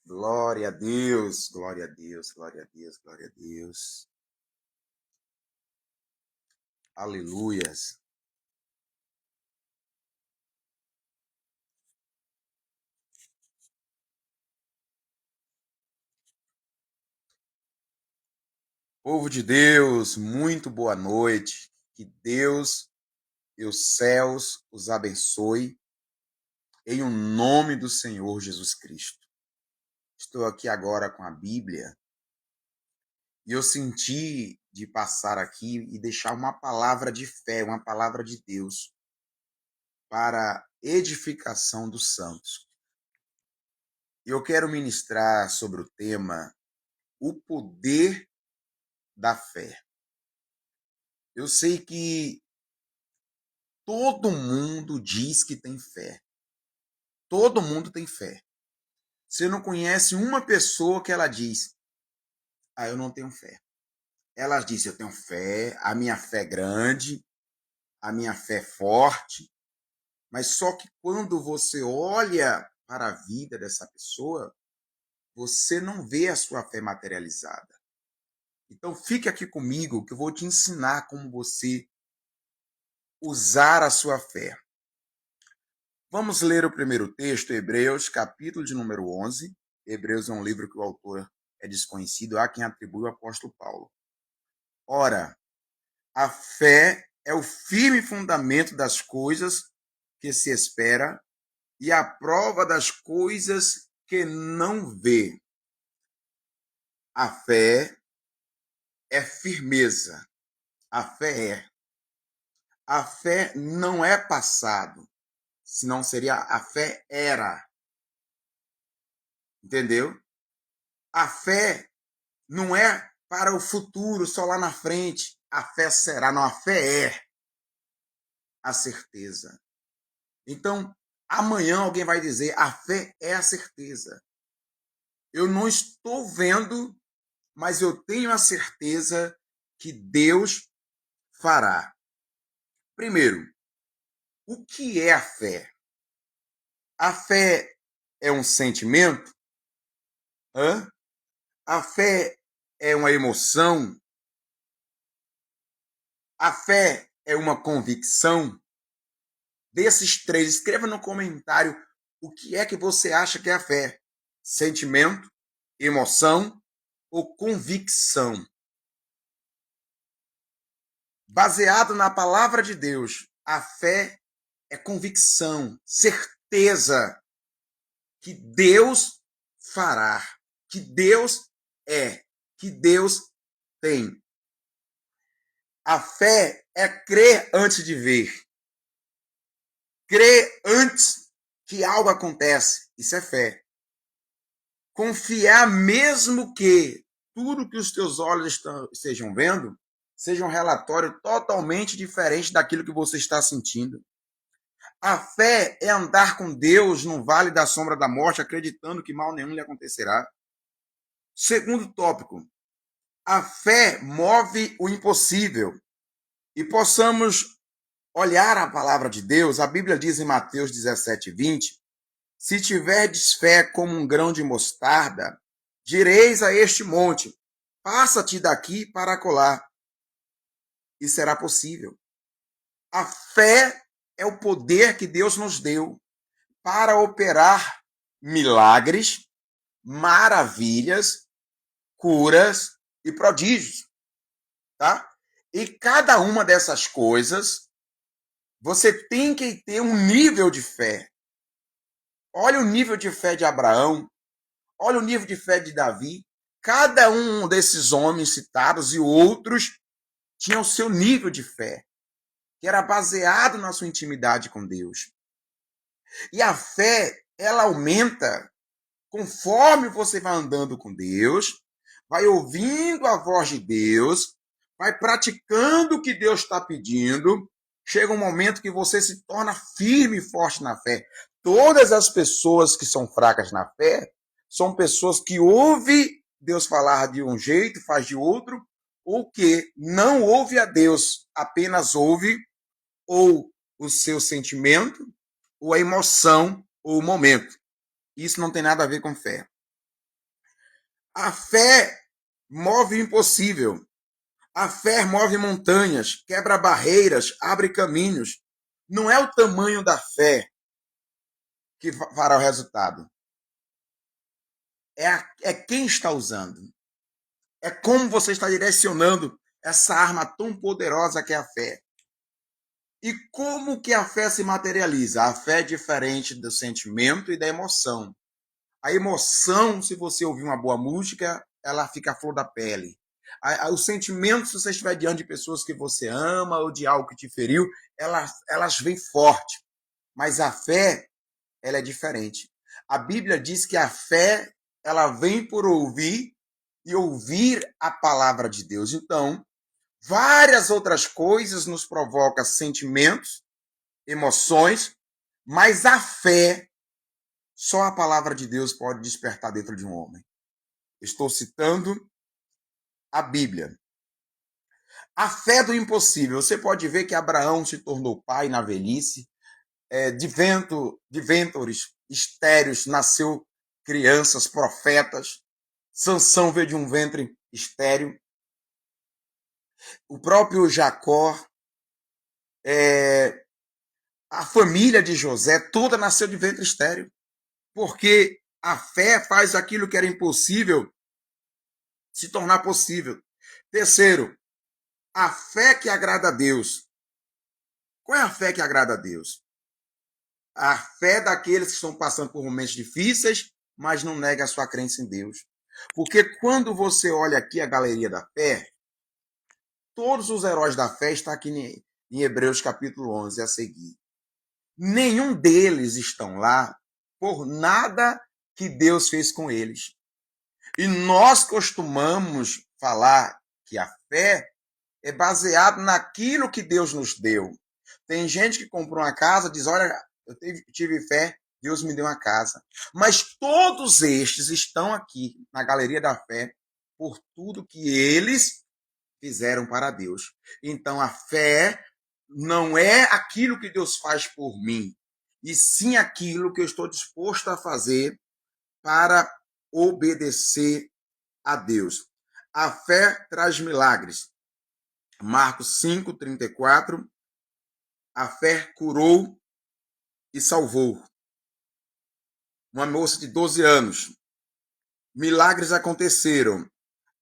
Glória a Deus, glória a Deus, glória a Deus, glória a Deus. Aleluias. Povo de Deus, muito boa noite. Que Deus e os céus os abençoe em o nome do Senhor Jesus Cristo. Estou aqui agora com a Bíblia e eu senti de passar aqui e deixar uma palavra de fé, uma palavra de Deus para edificação dos santos. Eu quero ministrar sobre o tema o poder da fé. Eu sei que todo mundo diz que tem fé. Todo mundo tem fé. Você não conhece uma pessoa que ela diz: eu não tenho fé. Ela diz: eu tenho fé, a minha fé é grande, a minha fé é forte. Mas só que quando você olha para a vida dessa pessoa, você não vê a sua fé materializada. Então fique aqui comigo que eu vou te ensinar como você usar a sua fé. Vamos ler o primeiro texto, Hebreus, capítulo de número 11. Hebreus é um livro que o autor é desconhecido, há quem atribui o apóstolo Paulo. Ora, a fé é o firme fundamento das coisas que se espera e a prova das coisas que não vê. A fé é firmeza. A fé é. A fé não é passado, senão seria a fé era. Entendeu? A fé não é para o futuro, só lá na frente. A fé será, não, a fé é a certeza. Então, amanhã alguém vai dizer, a fé é a certeza. Eu não estou vendo, mas eu tenho a certeza que Deus fará. Primeiro, o que é a fé? A fé é um sentimento? A fé é uma emoção? A fé é uma convicção? Desses três, escreva no comentário o que é que você acha que é a fé. Sentimento, emoção ou convicção? Baseado na palavra de Deus, a fé é convicção, certeza que Deus fará, que Deus é, que Deus tem. A fé é crer antes de ver. Crer antes que algo acontece. Isso é fé. Confiar mesmo que tudo que os teus olhos estejam vendo seja um relatório totalmente diferente daquilo que você está sentindo. A fé é andar com Deus no vale da sombra da morte, acreditando que mal nenhum lhe acontecerá. Segundo tópico, a fé move o impossível. E possamos olhar a palavra de Deus, a Bíblia diz em Mateus 17:20, se tiverdes fé como um grão de mostarda, direis a este monte, passa-te daqui para acolá, e será possível. A fé é o poder que Deus nos deu para operar milagres, maravilhas, curas e prodígios, tá? E cada uma dessas coisas, você tem que ter um nível de fé. Olha o nível de fé de Abraão, olha o nível de fé de Davi. Cada um desses homens citados e outros tinha o seu nível de fé, que era baseado na sua intimidade com Deus. E a fé, ela aumenta conforme você vai andando com Deus, vai ouvindo a voz de Deus, vai praticando o que Deus está pedindo, chega um momento que você se torna firme e forte na fé. Todas as pessoas que são fracas na fé são pessoas que ouvem Deus falar de um jeito, faz de outro, ou que não ouve a Deus, apenas ouve ou o seu sentimento, ou a emoção, ou o momento. Isso não tem nada a ver com fé. A fé move o impossível. A fé move montanhas, quebra barreiras, abre caminhos. Não é o tamanho da fé que fará o resultado. É quem está usando. É como você está direcionando essa arma tão poderosa que é a fé. E como que a fé se materializa? A fé é diferente do sentimento e da emoção. A emoção, se você ouvir uma boa música, ela fica à flor da pele. O sentimento, se você estiver diante de pessoas que você ama ou de algo que te feriu, elas vêm forte. Mas a fé, ela é diferente. A Bíblia diz que a fé, ela vem por ouvir e ouvir a palavra de Deus. Então, várias outras coisas nos provocam sentimentos, emoções, mas a fé, só a palavra de Deus pode despertar dentro de um homem. Estou citando a Bíblia. A fé do impossível. Você pode ver que Abraão se tornou pai na velhice, de ventores estéreos nasceu crianças, profetas. Sansão veio de um ventre estéreo. O próprio Jacó, a família de José, toda nasceu de ventre estéreo. Porque a fé faz aquilo que era impossível se tornar possível. Terceiro, a fé que agrada a Deus. Qual é a fé que agrada a Deus? A fé daqueles que estão passando por momentos difíceis, mas não nega a sua crença em Deus. Porque quando você olha aqui a galeria da fé, todos os heróis da fé estão aqui em Hebreus capítulo 11 a seguir. Nenhum deles estão lá por nada que Deus fez com eles. E nós costumamos falar que a fé é baseado naquilo que Deus nos deu. Tem gente que comprou uma casa, diz, olha, eu tive fé, Deus me deu uma casa. Mas todos estes estão aqui na galeria da fé por tudo que eles fizeram para Deus. Então a fé não é aquilo que Deus faz por mim, e sim aquilo que eu estou disposto a fazer para obedecer a Deus. A fé traz milagres. Marcos 5:34, a fé curou e salvou uma moça de 12 anos. Milagres aconteceram.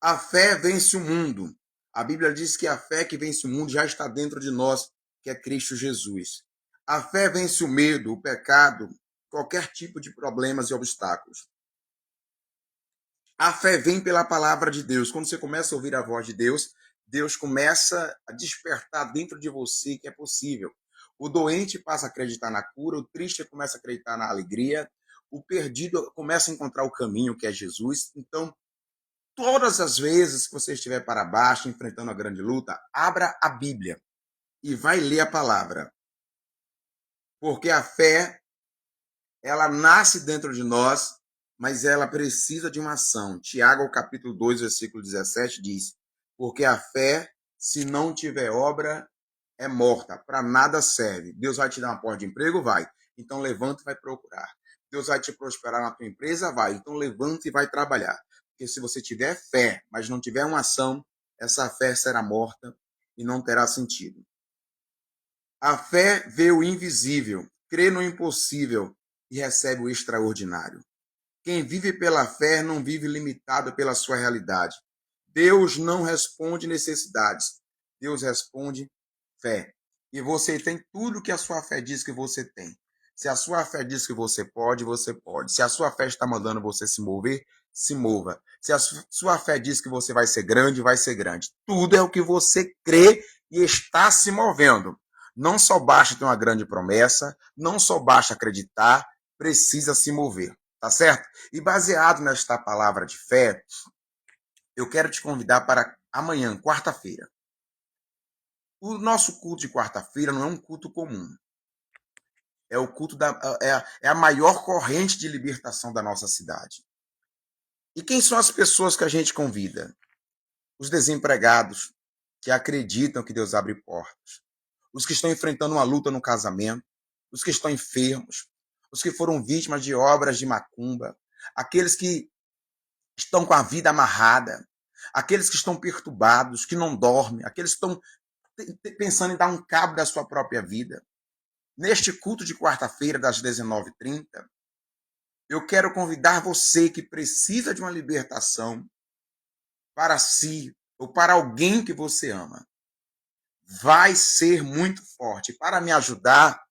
A fé vence o mundo. A Bíblia diz que a fé que vence o mundo já está dentro de nós, que é Cristo Jesus. A fé vence o medo, o pecado, qualquer tipo de problemas e obstáculos. A fé vem pela palavra de Deus. Quando você começa a ouvir a voz de Deus, Deus começa a despertar dentro de você que é possível. O doente passa a acreditar na cura, o triste começa a acreditar na alegria, o perdido começa a encontrar o caminho que é Jesus. Então, todas as vezes que você estiver para baixo, enfrentando a grande luta, abra a Bíblia e vai ler a palavra. Porque a fé, ela nasce dentro de nós, mas ela precisa de uma ação. Tiago, capítulo 2, versículo 17, diz, porque a fé, se não tiver obra, é morta, para nada serve. Deus vai te dar uma porta de emprego? Vai. Então levanta e vai procurar. Deus vai te prosperar na tua empresa? Vai. Então levanta e vai trabalhar. Porque se você tiver fé, mas não tiver uma ação, essa fé será morta e não terá sentido. A fé vê o invisível, crê no impossível e recebe o extraordinário. Quem vive pela fé não vive limitado pela sua realidade. Deus não responde necessidades. Deus responde fé. E você tem tudo que a sua fé diz que você tem. Se a sua fé diz que você pode, você pode. Se a sua fé está mandando você se mover, se mova. Se a sua fé diz que você vai ser grande, vai ser grande. Tudo é o que você crê e está se movendo. Não só basta ter uma grande promessa, não só basta acreditar, precisa se mover, tá certo? E baseado nesta palavra de fé, eu quero te convidar para amanhã, quarta-feira. O nosso culto de quarta-feira não é um culto comum. É o culto é a maior corrente de libertação da nossa cidade. E quem são as pessoas que a gente convida? Os desempregados, que acreditam que Deus abre portas. Os que estão enfrentando uma luta no casamento. Os que estão enfermos. Os que foram vítimas de obras de macumba. Aqueles que estão com a vida amarrada, aqueles que estão perturbados, que não dormem, aqueles que estão pensando em dar um cabo da sua própria vida. Neste culto de quarta-feira, das 19h30, eu quero convidar você que precisa de uma libertação para si ou para alguém que você ama. Vai ser muito forte. Para me ajudar,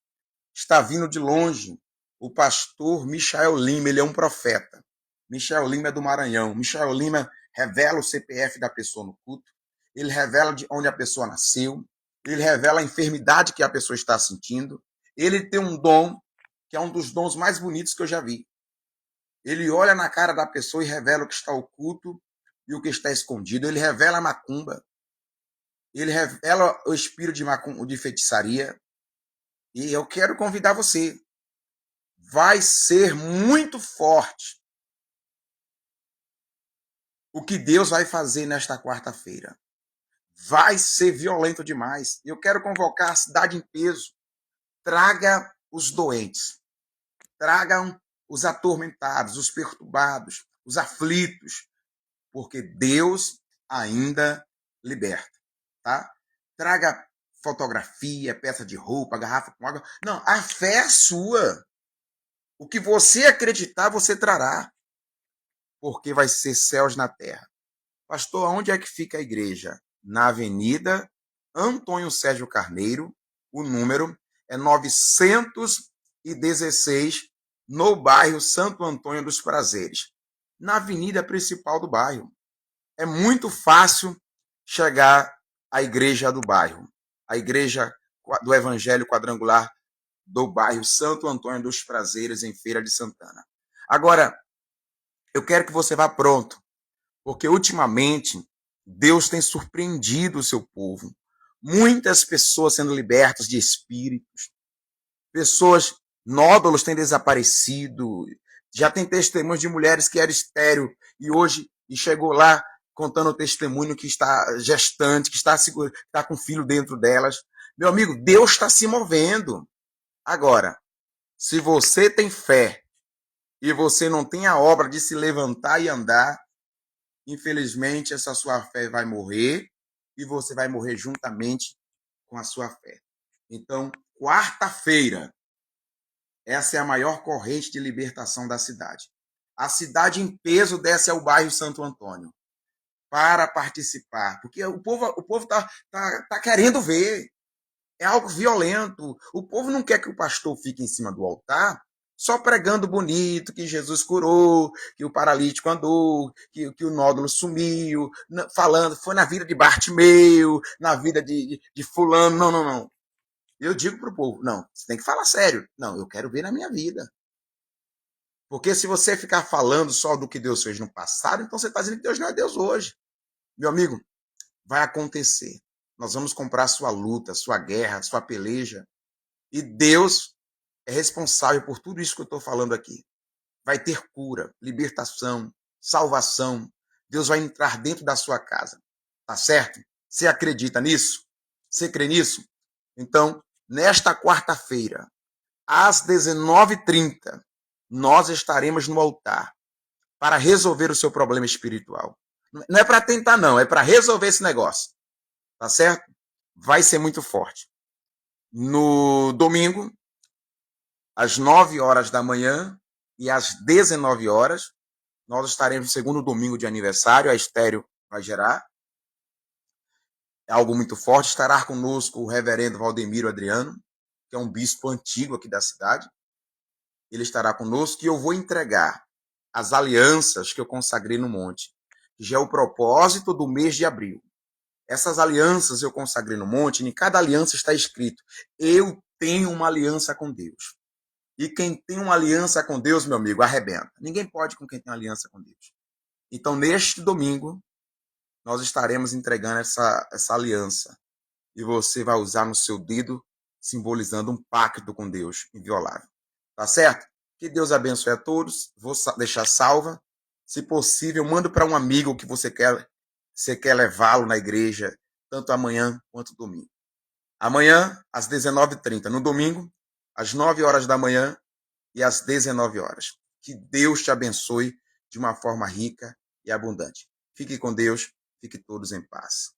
está vindo de longe o pastor Michael Lima, ele é um profeta. Michael Lima é do Maranhão. Michael Lima revela o CPF da pessoa no culto, ele revela de onde a pessoa nasceu, ele revela a enfermidade que a pessoa está sentindo. Ele tem um dom, que é um dos dons mais bonitos que eu já vi. Ele olha na cara da pessoa e revela o que está oculto e o que está escondido. Ele revela a macumba, ele revela o espírito de macumba, de feitiçaria. E eu quero convidar você. Vai ser muito forte o que Deus vai fazer nesta quarta-feira. Vai ser violento demais. Eu quero convocar a cidade em peso. Traga os doentes. Tragam os atormentados, os perturbados, os aflitos, porque Deus ainda liberta, tá? Traga fotografia, peça de roupa, garrafa com água. Não, a fé é sua. O que você acreditar, você trará, porque vai ser céus na terra. Pastor, aonde é que fica a igreja? Na Avenida Antônio Sérgio Carneiro, o número é 916, no bairro Santo Antônio dos Prazeres, na avenida principal do bairro. É muito fácil chegar à igreja do bairro, a igreja do Evangelho Quadrangular do bairro Santo Antônio dos Prazeres, em Feira de Santana. Agora, eu quero que você vá pronto, porque ultimamente Deus tem surpreendido o seu povo. Muitas pessoas sendo libertas de espíritos, pessoas, nódulos têm desaparecido. Já tem testemunhos de mulheres que eram estéril e chegou lá contando o testemunho que está gestante, que está com filho dentro delas. Meu amigo, Deus está se movendo. Agora, se você tem fé e você não tem a obra de se levantar e andar, infelizmente essa sua fé vai morrer e você vai morrer juntamente com a sua fé. Então, quarta-feira, essa é a maior corrente de libertação da cidade. A cidade em peso desce ao bairro Santo Antônio para participar, porque o povo tá querendo ver. É algo violento. O povo não quer que o pastor fique em cima do altar só pregando bonito, que Jesus curou, que o paralítico andou, que o nódulo sumiu, falando, foi na vida de Bartimeu, na vida de fulano. Não, não, não. Eu digo para o povo, não, você tem que falar sério. Não, eu quero ver na minha vida. Porque se você ficar falando só do que Deus fez no passado, então você está dizendo que Deus não é Deus hoje. Meu amigo, vai acontecer. Nós vamos comprar sua luta, sua guerra, sua peleja. E Deus é responsável por tudo isso que eu estou falando aqui. Vai ter cura, libertação, salvação. Deus vai entrar dentro da sua casa. Tá certo? Você acredita nisso? Você crê nisso? Então, nesta quarta-feira, às 19h30, nós estaremos no altar para resolver o seu problema espiritual. Não é para tentar, não. É para resolver esse negócio. Tá certo? Vai ser muito forte. No domingo, às 9h da manhã e às 19h, nós estaremos no segundo domingo de aniversário, a Estéreo vai gerar. É algo muito forte. Estará conosco o reverendo Valdemiro Adriano, que é um bispo antigo aqui da cidade. Ele estará conosco e eu vou entregar as alianças que eu consagrei no monte, que já é o propósito do mês de abril. Essas alianças eu consagrei no monte, e em cada aliança está escrito: eu tenho uma aliança com Deus. E quem tem uma aliança com Deus, meu amigo, arrebenta. Ninguém pode com quem tem uma aliança com Deus. Então, neste domingo, nós estaremos entregando essa aliança. E você vai usar no seu dedo, simbolizando um pacto com Deus inviolável. Tá certo? Que Deus abençoe a todos. Vou deixar salva. Se possível, manda para um amigo que você quer levá-lo na igreja, tanto amanhã quanto domingo. Amanhã, às 19h30. No domingo, às 9h da manhã e às 19h. Que Deus te abençoe de uma forma rica e abundante. Fique com Deus, fique todos em paz.